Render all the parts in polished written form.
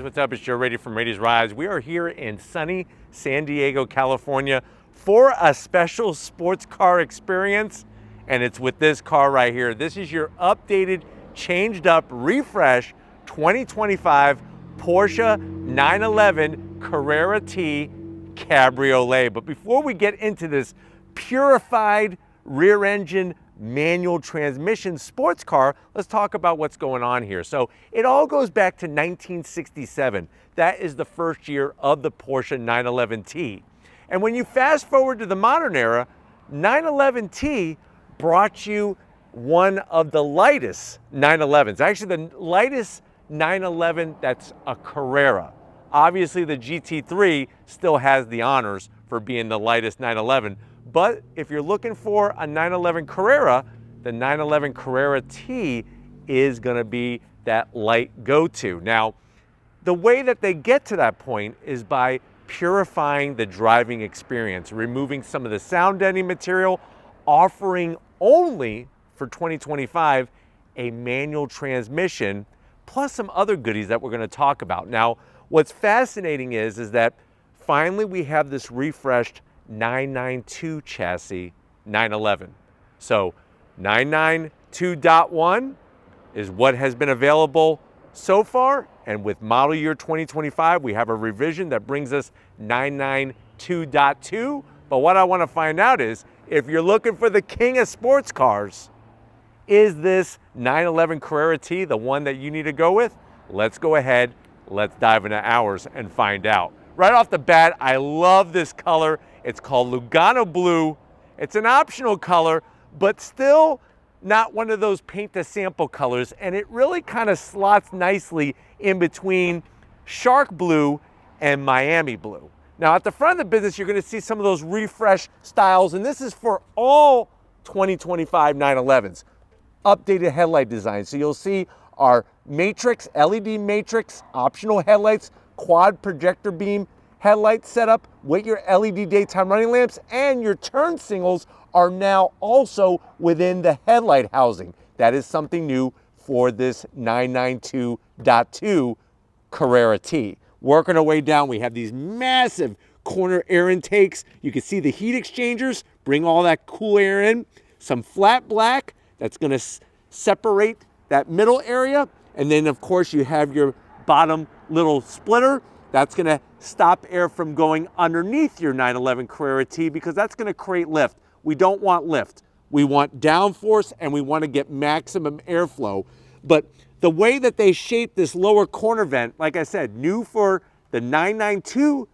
what's up? It's Joe Rady from Rady's Rides. We are here in sunny San Diego, California for a special sports car experience, and it's with this car right here. This is your updated, changed up, refresh 2025 Porsche 911 Carrera T Cabriolet. But before we get into this purified rear engine manual transmission sports car, let's talk about what's going on here. So it all goes back to 1967. That is the first year of the Porsche 911T. And when you fast forward to the modern era, 911T brought you one of the lightest 911s. Actually, the lightest 911 that's a Carrera. Obviously, the GT3 still has the honors for being the lightest 911. But if you're looking for a 911 Carrera, the 911 Carrera T is going to be that light go-to. Now, the way that they get to that point is by purifying the driving experience, removing some of the sound deadening material, offering only for 2025 a manual transmission, plus some other goodies that we're going to talk about. Now, what's fascinating is that finally we have this refreshed 992 chassis 911. So 992.1 is what has been available so far, and with model year 2025 we have a revision that brings us 992.2. But what I want to find out is, if you're looking for the king of sports cars, is this 911 Carrera T the one that you need to go with? Let's go ahead, let's dive into ours and find out. Right off the bat, I love this color. It's called Lugano Blue. It's an optional color, but still not one of those paint to sample colors, and it really kind of slots nicely in between Shark Blue and Miami Blue. Now, at the front of the business, you're going to see some of those refresh styles, and this is for all 2025 911s. Updated headlight design. So you'll see our matrix, LED matrix, optional headlights, quad projector beam headlight setup with your LED daytime running lamps, and your turn signals are now also within the headlight housing. That is something new for this 992.2 Carrera T. Working our way down, we have these massive corner air intakes. You can see the heat exchangers, bring all that cool air in. Some flat black that's going to separate that middle area. And then, of course, you have your bottom little splitter. That's going to stop air from going underneath your 911 Carrera T, because that's going to create lift. We don't want lift. We want downforce, and we want to get maximum airflow. But the way that they shape this lower corner vent, like I said, new for the 992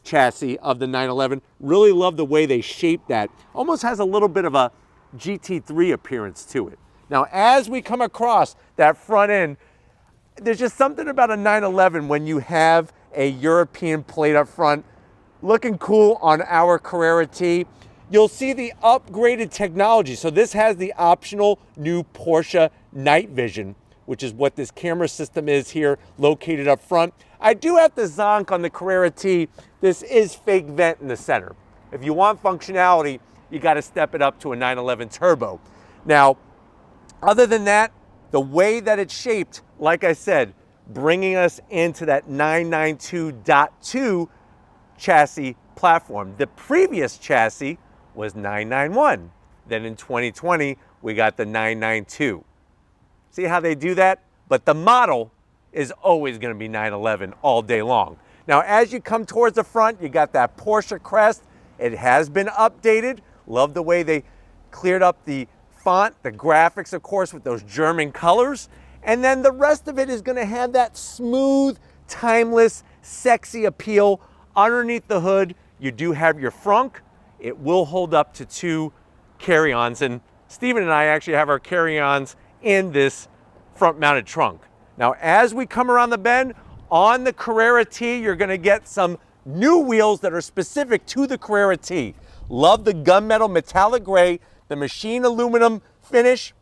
chassis of the 911, really love the way they shape that. Almost has a little bit of a GT3 appearance to it. Now, as we come across that front end, there's just something about a 911 when you have a European plate up front, looking cool on our Carrera T. You'll see the upgraded technology. So this has the optional new Porsche night vision, which is what this camera system is here, located up front. I do have to zonk on the Carrera T. This is fake vent in the center. If you want functionality, you got to step it up to a 911 turbo. Now, other than that, the way that it's shaped, like I said, bringing us into that 992.2 chassis platform. The previous chassis was 991. Then in 2020, we got the 992. See how they do that? But the model is always going to be 911 all day long. Now, as you come towards the front, you got that Porsche crest. It has been updated. Love the way they cleared up the font, the graphics, of course, with those German colors. And then the rest of it is going to have that smooth, timeless, sexy appeal. Underneath the hood, you do have your frunk. It will hold up to 2 carry-ons, and Steven and I actually have our carry-ons in this front-mounted trunk. Now, as we come around the bend, on the Carrera T, you're going to get some new wheels that are specific to the Carrera T. Love the gunmetal metallic gray, the machine aluminum finish,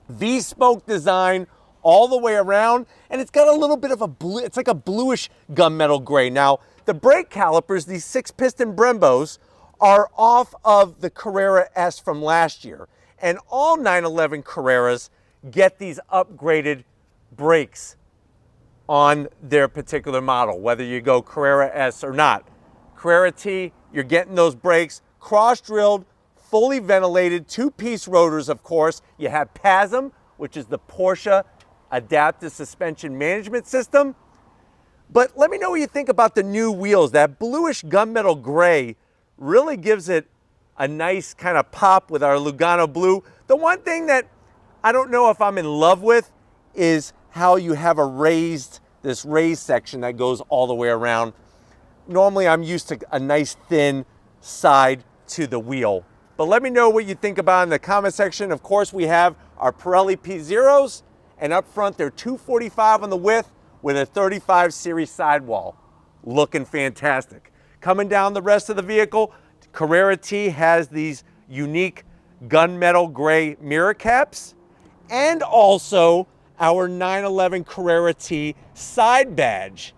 V-spoke design all the way around, and it's got a little bit of a blue, it's like a bluish gunmetal gray. Now, the brake calipers, these 6-piston Brembos, are off of the Carrera S from last year, and all 911 Carreras get these upgraded brakes on their particular model, whether you go Carrera S or not. Carrera T, you're getting those brakes, cross-drilled, fully ventilated, two-piece rotors, of course. You have PASM, which is the Porsche Adaptive Suspension Management System. But let me know what you think about the new wheels. That bluish gunmetal gray really gives it a nice kind of pop with our Lugano blue. The one thing that I don't know if I'm in love with is how you have this raised section that goes all the way around. Normally I'm used to a nice thin side to the wheel. But let me know what you think about it in the comment section. Of course, we have our Pirelli P0s, and up front they're 245 on the width with a 35 series sidewall. Looking fantastic. Coming down the rest of the vehicle, Carrera T has these unique gunmetal gray mirror caps, and also our 911 Carrera T side badge.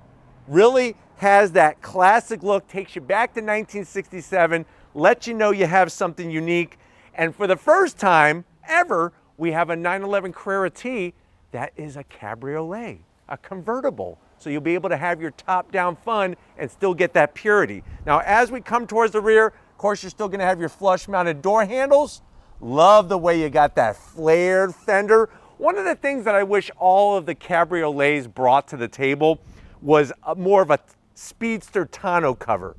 Really has that classic look, takes you back to 1967, lets you know you have something unique. And for the first time ever, we have a 911 Carrera T that is a cabriolet, a convertible. So you'll be able to have your top-down fun and still get that purity. Now, as we come towards the rear, of course, you're still gonna have your flush-mounted door handles. Love the way you got that flared fender. One of the things that I wish all of the cabriolets brought to the table was more of a speedster tonneau cover.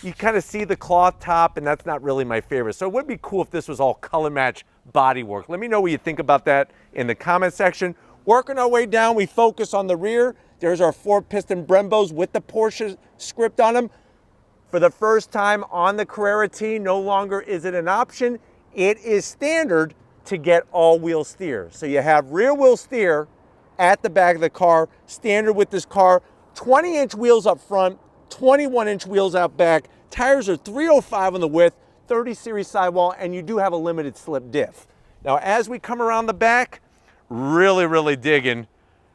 You kind of see the cloth top, and that's not really my favorite. So it would be cool if this was all color match bodywork. Let me know what you think about that in the comment section. Working our way down, we focus on the rear. There's our 4-piston Brembos with the Porsche script on them. For the first time on the Carrera T, no longer is it an option. It is standard to get all-wheel steer. So you have rear-wheel steer at the back of the car, standard with this car. 20-inch wheels up front, 21-inch wheels out back. Tires are 305 on the width, 30 series sidewall, and you do have a limited slip diff. Now, as we come around the back, really digging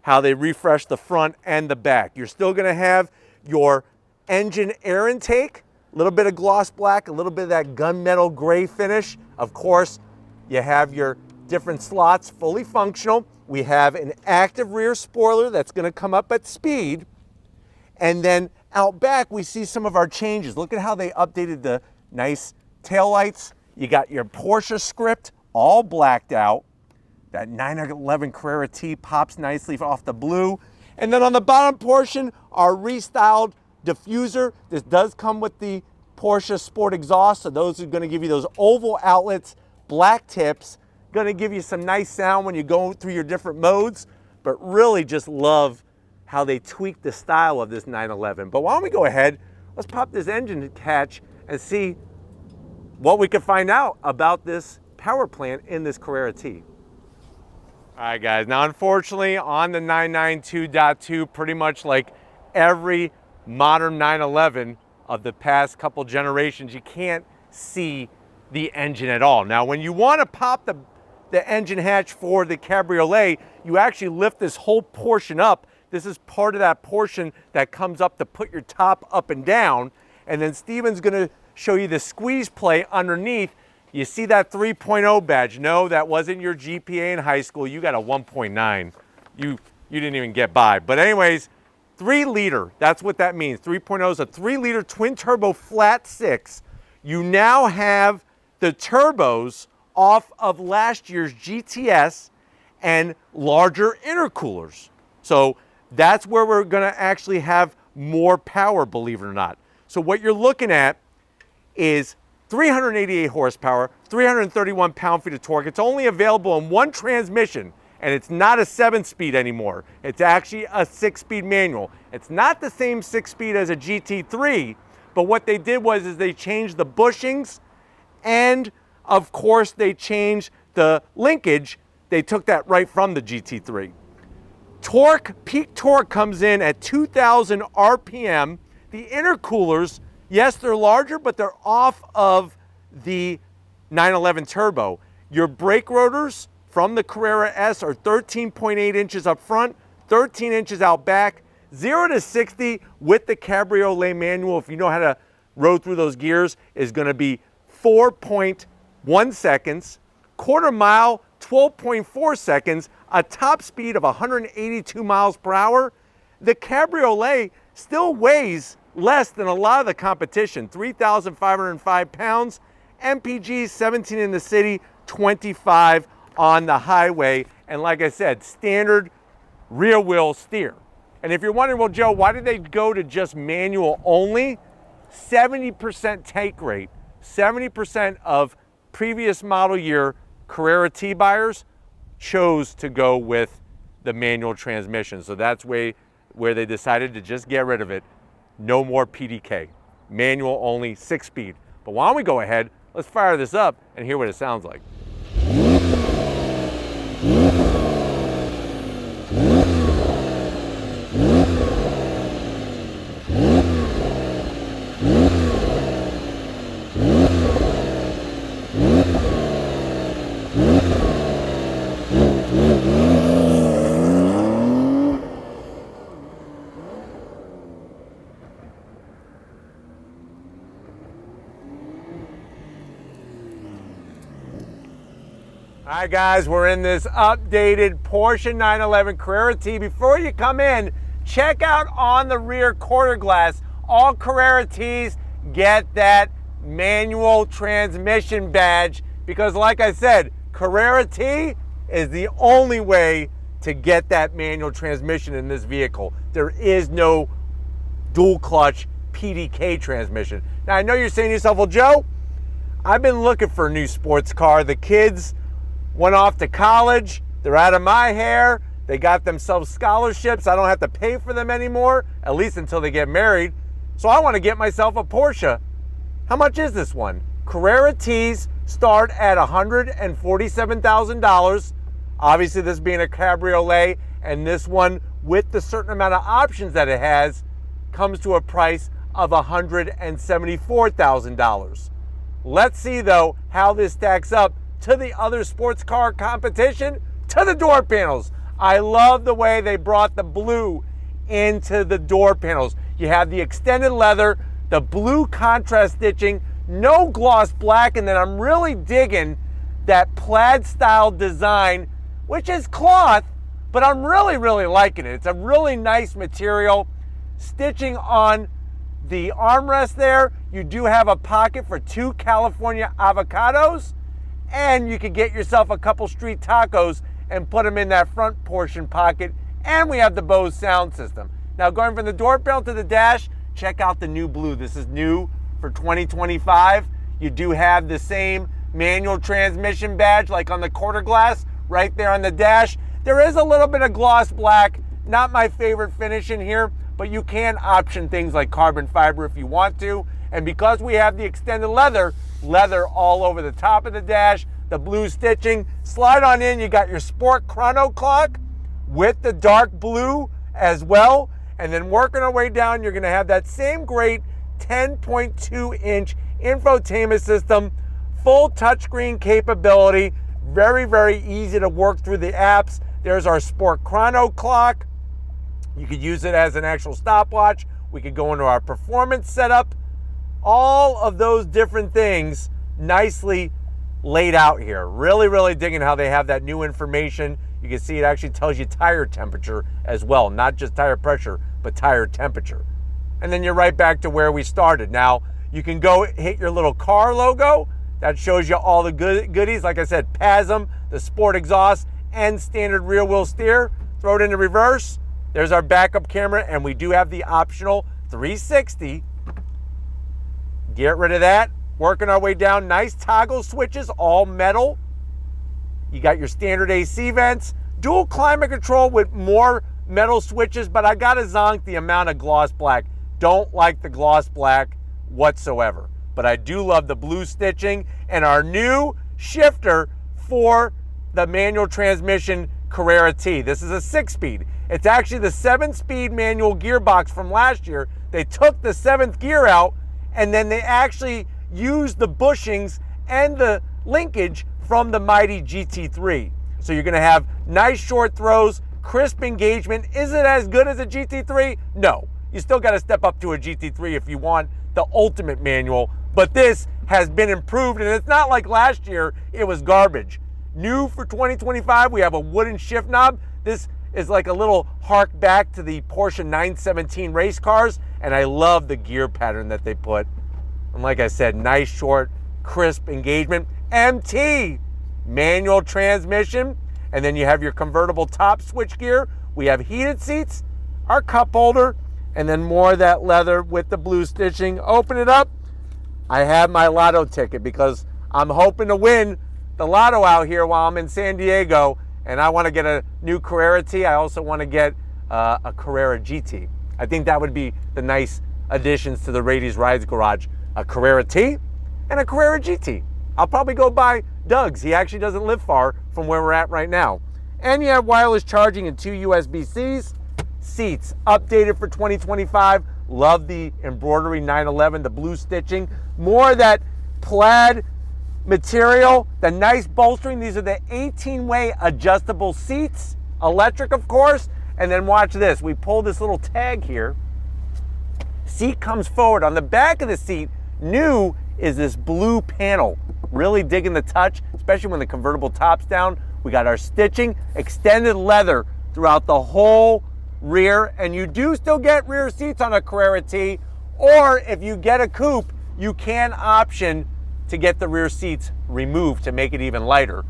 how they refresh the front and the back. You're still gonna have your engine air intake, a little bit of gloss black, a little bit of that gunmetal gray finish. Of course, you have your different slots fully functional. We have an active rear spoiler that's gonna come up at speed. And then out back, we see some of our changes. Look at how they updated the nice taillights. You got your Porsche script all blacked out. That 911 Carrera T pops nicely off the blue. And then on the bottom portion, our restyled diffuser. This does come with the Porsche Sport exhaust, so those are gonna give you those oval outlets, black tips, gonna give you some nice sound when you go through your different modes, but really just love how they tweak the style of this 911. But why don't we go ahead, let's pop this engine hatch and see what we can find out about this power plant in this Carrera T. All right, guys, now unfortunately on the 992.2, pretty much like every modern 911 of the past couple generations, you can't see the engine at all. Now, when you want to pop the engine hatch for the Cabriolet, you actually lift this whole portion up. This is part of that portion that comes up to put your top up and down. And then Steven's gonna show you the squeeze plate underneath. You see that 3.0 badge. No, that wasn't your GPA in high school. You got a 1.9. You didn't even get by. But anyways, 3 liter, that's what that means. 3.0 is a 3-liter twin turbo flat 6. You now have the turbos off of last year's GTS and larger intercoolers. So that's where we're gonna actually have more power, believe it or not. So what you're looking at is 388 horsepower, 331 pound-feet of torque. It's only available in one transmission, and it's not a 7-speed anymore. It's actually a 6-speed manual. It's not the same 6-speed as a GT3, but what they did was they changed the bushings, and of course they changed the linkage. They took that right from the GT3. Torque, peak torque comes in at 2,000 RPM. The intercoolers, yes, they're larger, but they're off of the 911 Turbo. Your brake rotors from the Carrera S are 13.8 inches up front, 13 inches out back. 0 to 60 with the Cabriolet manual, if you know how to road through those gears, is going to be 4.1 seconds. Quarter mile, 12.4 seconds. A top speed of 182 miles per hour. the Cabriolet still weighs less than a lot of the competition, 3,505 pounds, MPG 17 in the city, 25 on the highway, and like I said, standard rear wheel steer. And if you're wondering, well, Joe, why did they go to just manual only? 70% take rate, 70% of previous model year Carrera T buyers chose to go with the manual transmission. So that's where they decided to just get rid of it. No more PDK, manual only, 6-speed. But why don't we go ahead, let's fire this up and hear what it sounds like. All right, guys, we're in this updated Porsche 911 Carrera T. Before you come in, check out on the rear quarter glass, all Carrera T's get that manual transmission badge because, like I said, Carrera T is the only way to get that manual transmission in this vehicle. There is no dual clutch PDK transmission. Now, I know you're saying to yourself, well, Joe, I've been looking for a new sports car. The kids went off to college, they're out of my hair, they got themselves scholarships, I don't have to pay for them anymore, at least until they get married. So I want to get myself a Porsche. How much is this one? Carrera T's start at $147,000. Obviously this being a cabriolet, and this one with the certain amount of options that it has comes to a price of $174,000. Let's see though how this stacks up to the other sports car competition, to the door panels. I love the way they brought the blue into the door panels. You have the extended leather, the blue contrast stitching, no gloss black, and then I'm really digging that plaid style design, which is cloth, but I'm really liking it. It's a really nice material. Stitching on the armrest there, you do have a pocket for 2 California avocados, and you could get yourself a couple street tacos and put them in that front portion pocket. And we have the Bose sound system. Now going from the door panel to the dash, check out the new blue. This is new for 2025. You do have the same manual transmission badge like on the quarter glass right there on the dash. There is a little bit of gloss black, not my favorite finish in here, but you can option things like carbon fiber if you want to. And because we have the extended leather all over the top of the dash, the blue stitching, slide on in, you got your sport chrono clock with the dark blue as well. And then working our way down, you're gonna have that same great 10.2-inch infotainment system, full touchscreen capability, very easy to work through the apps. There's our sport chrono clock. You could use it as an actual stopwatch. We could go into our performance setup. All of those different things nicely laid out here. Really digging how they have that new information. You can see it actually tells you tire temperature as well, not just tire pressure, but tire temperature. And then you're right back to where we started. Now, you can go hit your little car logo. That shows you all the goodies. Like I said, PASM, the sport exhaust, and standard rear wheel steer. Throw it into reverse. There's our backup camera, and we do have the optional 360. Get rid of that. Working our way down. Nice toggle switches, all metal. You got your standard AC vents. Dual climate control with more metal switches, but I gotta zonk the amount of gloss black. Don't like the gloss black whatsoever. But I do love the blue stitching and our new shifter for the manual transmission Carrera T. This is a 6-speed. It's actually the 7-speed manual gearbox from last year. They took the 7th gear out, and then they actually used the bushings and the linkage from the mighty GT3. So you're gonna have nice short throws, crisp engagement. Is it as good as a GT3? No. You still gotta step up to a GT3 if you want the ultimate manual, but this has been improved, and it's not like last year it was garbage. New for 2025, we have a wooden shift knob. This is like a little hark back to the Porsche 917 race cars, and I love the gear pattern that they put. And like I said, nice, short, crisp engagement. MT, manual transmission, and then you have your convertible top switch gear. We have heated seats, our cup holder, and then more of that leather with the blue stitching. Open it up. I have my lotto ticket because I'm hoping to win the lotto out here while I'm in San Diego, and I want to get a new Carrera T. I also want to get a Carrera GT. I think that would be the nice additions to the Rady's Rides Garage. A Carrera T and a Carrera GT. I'll probably go by Doug's. He actually doesn't live far from where we're at right now. And you have wireless charging and 2 USB-Cs. Seats updated for 2025. Love the embroidery 911, the blue stitching. More of that plaid material, the nice bolstering. These are the 18-way adjustable seats, electric of course. And then watch this, we pull this little tag here. Seat comes forward. On the back of the seat, new is this blue panel. Really digging the touch, especially when the convertible top's down. We got our stitching, extended leather throughout the whole rear, and you do still get rear seats on a Carrera T, or if you get a coupe, you can option to get the rear seats removed to make it even lighter.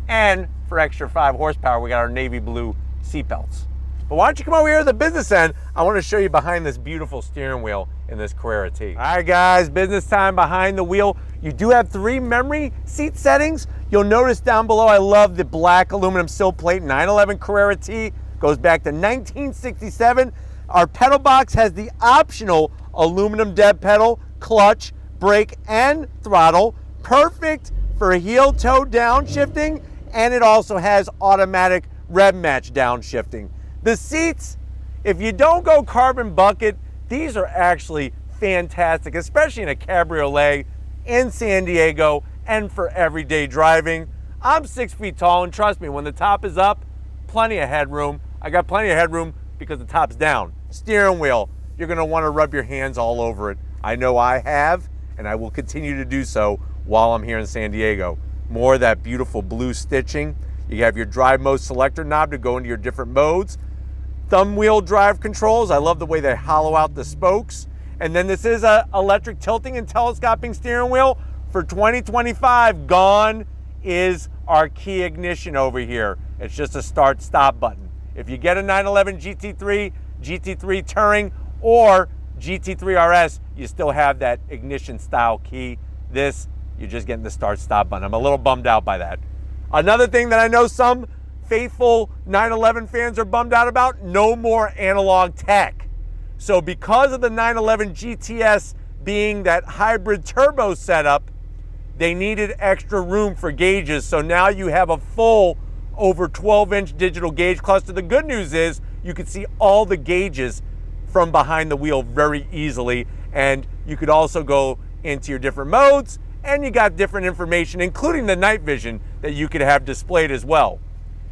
And for extra 5 horsepower, we got our navy blue seat belts. But why don't you come over here to the business end? I want to show you behind this beautiful steering wheel in this Carrera T. All right, guys, business time behind the wheel. You do have 3 memory seat settings. You'll notice down below, I love the black aluminum sill plate 911 Carrera T. Goes back to 1967. Our pedal box has the optional aluminum dead pedal, clutch, brake, and throttle. Perfect for heel toe downshifting, and it also has automatic rev match downshifting. The seats, if you don't go carbon bucket, these are actually fantastic, especially in a cabriolet in San Diego and for everyday driving. I'm 6 feet tall, and trust me, when the top is up, plenty of headroom. I got plenty of headroom because the top's down. Steering wheel, you're gonna wanna rub your hands all over it. I know I have, and I will continue to do so while I'm here in San Diego. More of that beautiful blue stitching. You have your drive mode selector knob to go into your different modes. Thumb wheel drive controls. I love the way they hollow out the spokes. And then this is a electric tilting and telescoping steering wheel. For 2025, gone is our key ignition over here. It's just a start stop button. If you get a 911 GT3, GT3 Touring, or GT3 RS, you still have that ignition style key. This, you're just getting the start stop button. I'm a little bummed out by that. Another thing that I know some faithful 911 fans are bummed out about, no more analog tech. So because of the 911 GTS being that hybrid turbo setup, they needed extra room for gauges. So now you have a full over 12-inch digital gauge cluster. The good news is you can see all the gauges from behind the wheel very easily, and you could also go into your different modes, and you got different information, including the night vision that you could have displayed as well.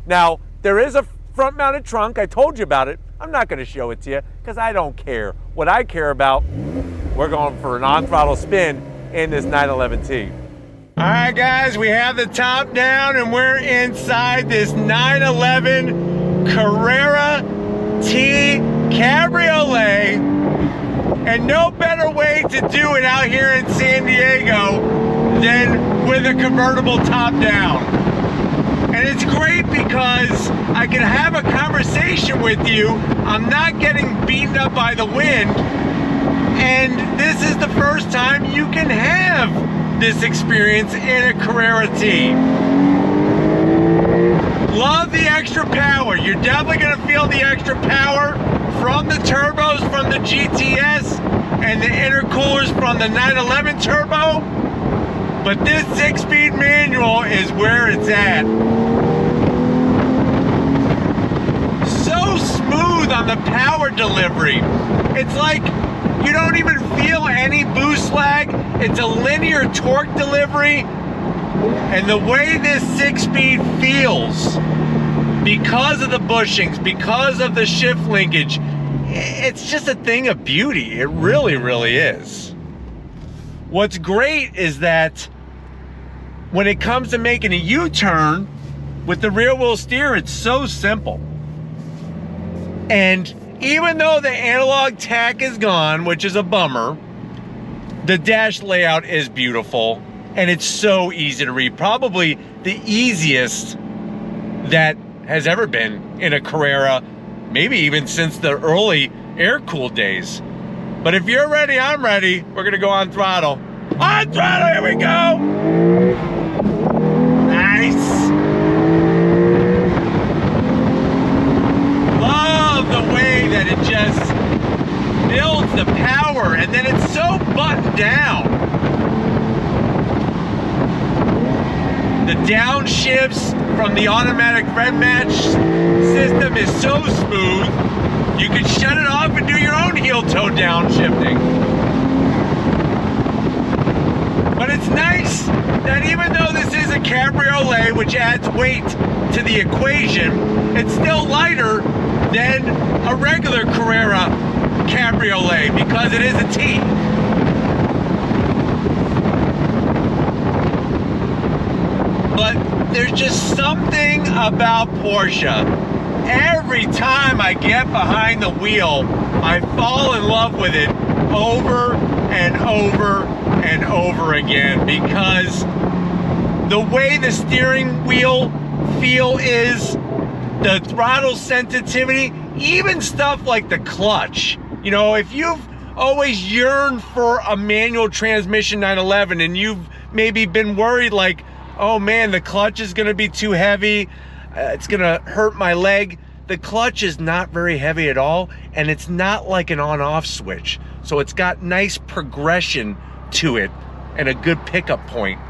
Now, there is a front-mounted trunk. I told you about it. I'm not going to show it to you because I don't care. What I care about, we're going for an on-throttle spin in this 911T. All right, guys, we have the top down and we're inside this 911 Carrera T Cabriolet. And no better way to do it out here in San Diego than with a convertible top down. And it's great because I can have a conversation with you. I'm not getting beaten up by the wind. And this is the first time you can have this experience in a Carrera T. Love the extra power. You're definitely gonna feel the extra power from the turbos from the GTS and the intercoolers from the 911 turbo. But this 6-speed manual is where it's at. So smooth on the power delivery. It's like you don't even feel any boost lag. It's a linear torque delivery. And the way this 6-speed feels, because of the bushings, because of the shift linkage, it's just a thing of beauty. It really, really is. What's great is that when it comes to making a U-turn with the rear wheel steer, it's so simple. And even though the analog tack is gone, which is a bummer, the dash layout is beautiful and it's so easy to read. Probably the easiest that has ever been in a Carrera, maybe even since the early air-cooled days. But if you're ready, I'm ready. We're gonna go on throttle. On throttle, here we go! Nice! Love the way that it just builds the power, and then it's so buttoned down. The downshifts from the automatic red match system is so smooth, you can shut it off and do your own heel-toe downshifting. But it's nice that even though this is a Cabriolet, which adds weight to the equation, it's still lighter than a regular Carrera Cabriolet because it is a T. But there's just something about Porsche. Every time I get behind the wheel, I fall in love with it over and over and over again, because the way the steering wheel feel is, the throttle sensitivity, even stuff like the clutch. You know, if you've always yearned for a manual transmission 911 and you've maybe been worried like, oh man, the clutch is gonna be too heavy, it's gonna hurt my leg. The clutch is not very heavy at all, and it's not like an on-off switch. So it's got nice progression to it and a good pickup point.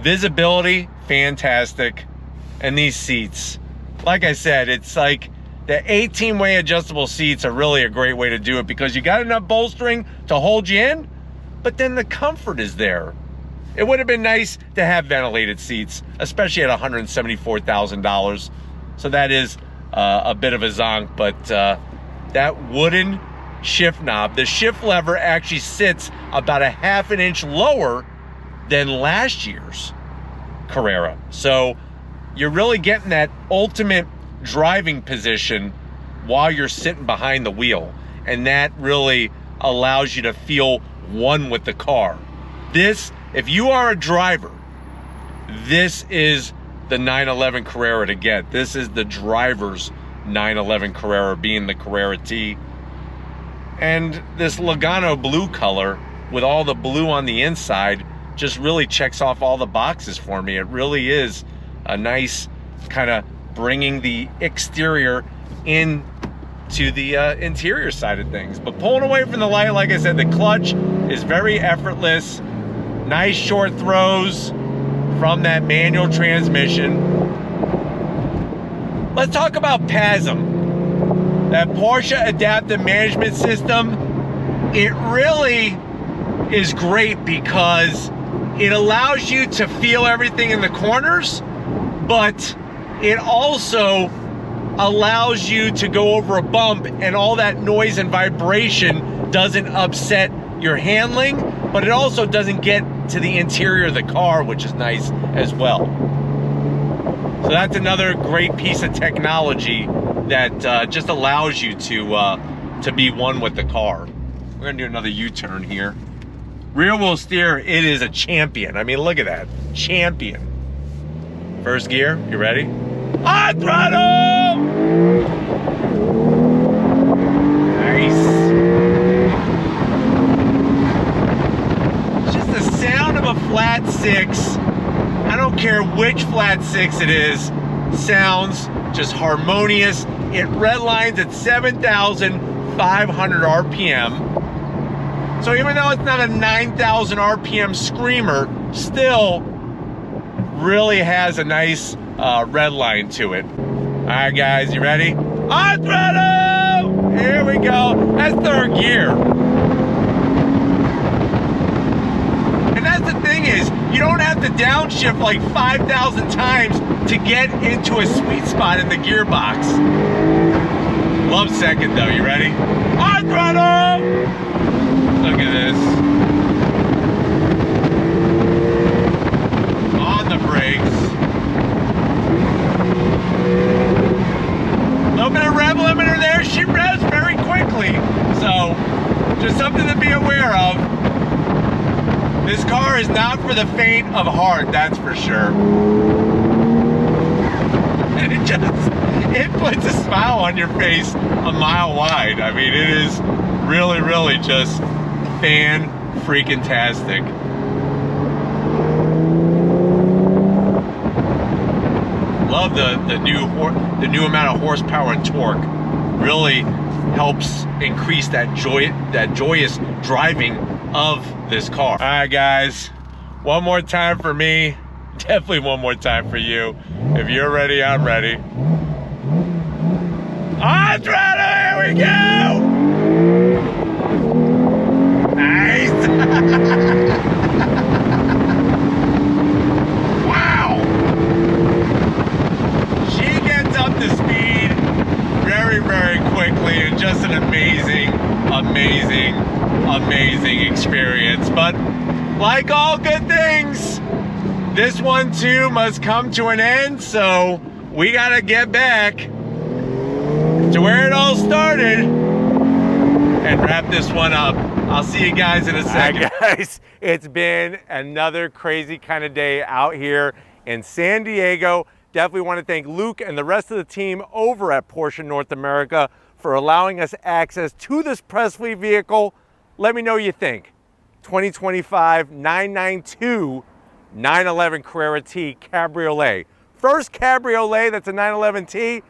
Visibility, fantastic. And these seats, like I said, it's like the 18-way adjustable seats are really a great way to do it because you got enough bolstering to hold you in, but then the comfort is there. It would have been nice to have ventilated seats, especially at $174,000. So that is a bit of a zonk, but that wooden shift knob, the shift lever actually sits about a ½ an inch lower than last year's Carrera. So you're really getting that ultimate driving position while you're sitting behind the wheel. And that really allows you to feel one with the car. This, if you are a driver, this is the 911 Carrera to get. This is the driver's 911 Carrera, being the Carrera T. And this Logano blue color with all the blue on the inside just really checks off all the boxes for me. It really is a nice kind of bringing the exterior in to the interior side of things. But pulling away from the light, like I said, the clutch is very effortless. Nice short throws from that manual transmission. Let's talk about PASM. That Porsche Adaptive Management System, it really is great because it allows you to feel everything in the corners, but it also allows you to go over a bump and all that noise and vibration doesn't upset your handling, but it also doesn't get to the interior of the car, which is nice as well. So that's another great piece of technology that just allows you to be one with the car. We're gonna do another U-turn here. Rear wheel steer, it is a champion. I mean, look at that, champion. First gear, you ready? On throttle! Nice. Just the sound of a flat six. I don't care which flat six it is, sounds just harmonious. It redlines at 7,500 RPM. So even though it's not a 9,000 RPM screamer, still really has a nice red line to it. All right, guys, you ready? On throttle! Here we go. That's third gear. And that's the thing is, you don't have to downshift like 5,000 times to get into a sweet spot in the gearbox. Love second though, you ready? On throttle! Look at this. On the brakes. little bit of rev limiter there. She revs very quickly. So just something to be aware of. This car is not for the faint of heart, that's for sure. And it puts a smile on your face a mile wide. I mean, it is really, really just fan-freaking-tastic. Love the new amount of horsepower and torque. Really helps increase that joyous driving of this car. All right, guys, one more time for me, definitely one more time for you. If you're ready, I'm ready. On throttle, here we go! Nice! Wow! She gets up to speed very, very quickly, and just an amazing, amazing, amazing experience. But like all good things, this one too must come to an end, so we gotta get back to where it all started and wrap this one up. I'll see you guys in a second. All right, guys, it's been another crazy kind of day out here in San Diego. Definitely want to thank Luke and the rest of the team over at Porsche North America for allowing us access to this press fleet vehicle. Let me know what you think. 2025 992 911 Carrera T Cabriolet. First Cabriolet that's a 911T,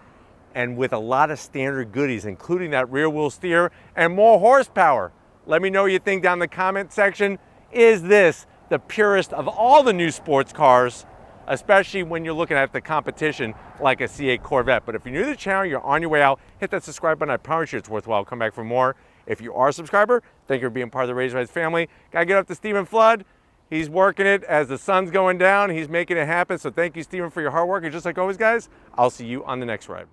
and with a lot of standard goodies, including that rear wheel steer and more horsepower. Let me know what you think down in the comment section. Is this the purest of all the new sports cars, especially when you're looking at the competition like a C8 Corvette? But if you're new to the channel, you're on your way out, hit that subscribe button. I promise you it's worthwhile. Come back for more. If you are a subscriber, thank you for being part of the Raised Rides family. Gotta get up to Stephen Flood. He's working it as the sun's going down. He's making it happen. So thank you, Stephen, for your hard work. And just like always, guys, I'll see you on the next ride.